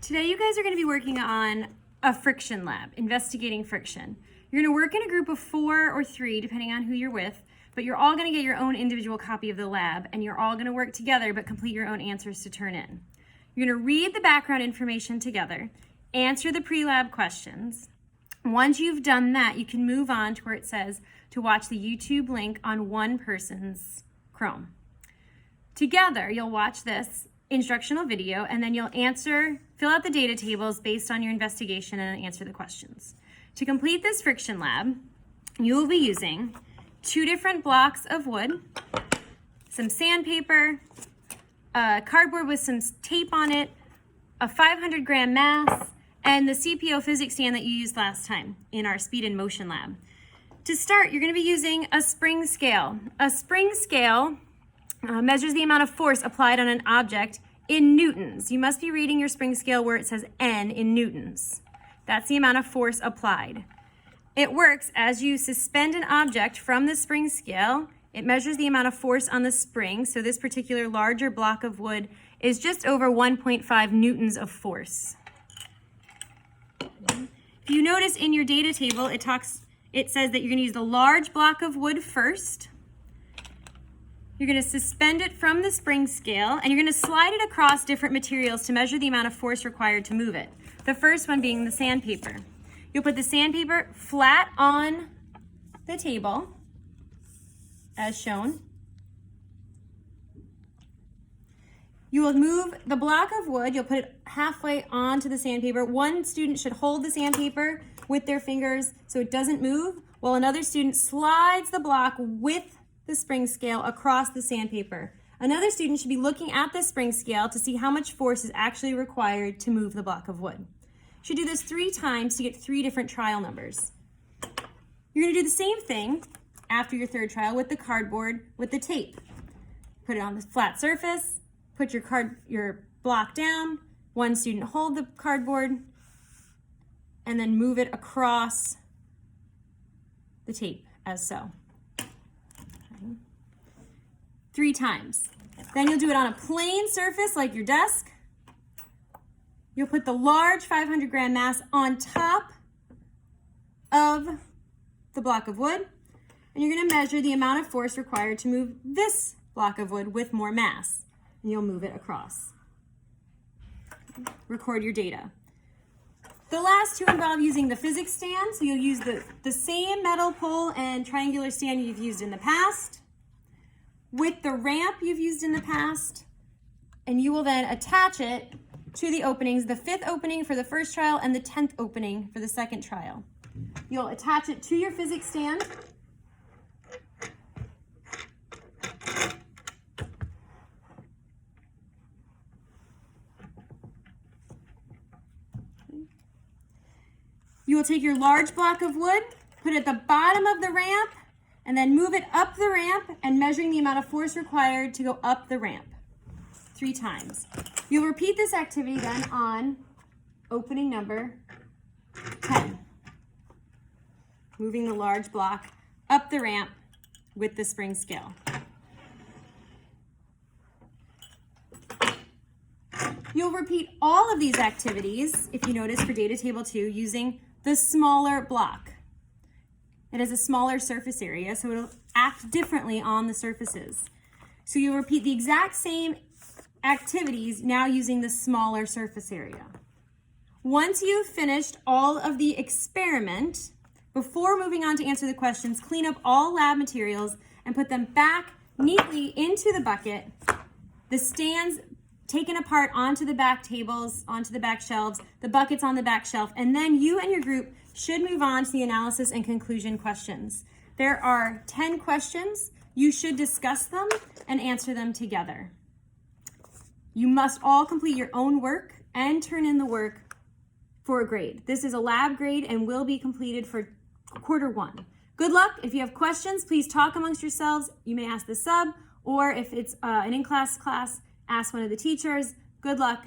Today you guys are going to be working on a friction lab, investigating friction. You're going to work in a group of 4 or 3, depending on who you're with, but you're all going to get your own individual copy of the lab, and you're all going to work together but complete your own answers to turn in. You're going to read the background information together, answer the pre-lab questions. Once you've done that, you can move on to where it says to watch the YouTube link on one person's Chrome. Together, you'll watch this instructional video, and then you'll fill out the data tables based on your investigation and answer the questions. To complete this friction lab, you will be using 2 different blocks of wood, some sandpaper, a cardboard with some tape on it, a 500-gram mass, and the CPO physics stand that you used last time in our speed and motion lab. To start, you're going to be using a spring scale. A spring scale measures the amount of force applied on an object in newtons. You must be reading your spring scale where it says N in newtons. That's the amount of force applied. It works as you suspend an object from the spring scale. It measures the amount of force on the spring. So this particular larger block of wood is just over 1.5 newtons of force. If you notice in your data table, it says that you're going to use the large block of wood first. You're going to suspend it from the spring scale, and you're going to slide it across different materials to measure the amount of force required to move it. The first one being the sandpaper. You'll put the sandpaper flat on the table, as shown. You will move the block of wood, you'll put it halfway onto the sandpaper. One student should hold the sandpaper with their fingers so it doesn't move, while another student slides the block with the spring scale across the sandpaper. Another student should be looking at the spring scale to see how much force is actually required to move the block of wood. You should do this 3 times to get 3 different trial numbers. You're going to do the same thing after your 3rd trial with the cardboard with the tape. Put it on the flat surface, put your block down, one student hold the cardboard, and then move it across the tape as so. 3 times. Then you'll do it on a plain surface like your desk. You'll put the large 500-gram mass on top of the block of wood, and you're going to measure the amount of force required to move this block of wood with more mass, and you'll move it across. Record your data. The last 2 involve using the physics stand, so you'll use the same metal pole and triangular stand you've used in the past with the ramp you've used in the past, and you will then attach it to the openings, the 5th opening for the 1st trial and the 10th opening for the 2nd trial. You'll attach it to your physics stand. You will take your large block of wood, put it at the bottom of the ramp, and then move it up the ramp and measuring the amount of force required to go up the ramp 3 times. You'll repeat this activity then on opening number 10. Moving the large block up the ramp with the spring scale. You'll repeat all of these activities, if you notice for data table 2, using the smaller block. It has a smaller surface area, so it'll act differently on the surfaces. So you'll repeat the exact same activities now using the smaller surface area. Once you've finished all of the experiment, before moving on to answer the questions, clean up all lab materials and put them back neatly into the bucket. The stands taken apart onto the back tables, onto the back shelves, the buckets on the back shelf, and then you and your group should move on to the analysis and conclusion questions. There are 10 questions. You should discuss them and answer them together. You must all complete your own work and turn in the work for a grade. This is a lab grade and will be completed for quarter 1. Good luck. If you have questions, please talk amongst yourselves. You may ask the sub, or if it's an in-class class, ask one of the teachers. Good luck.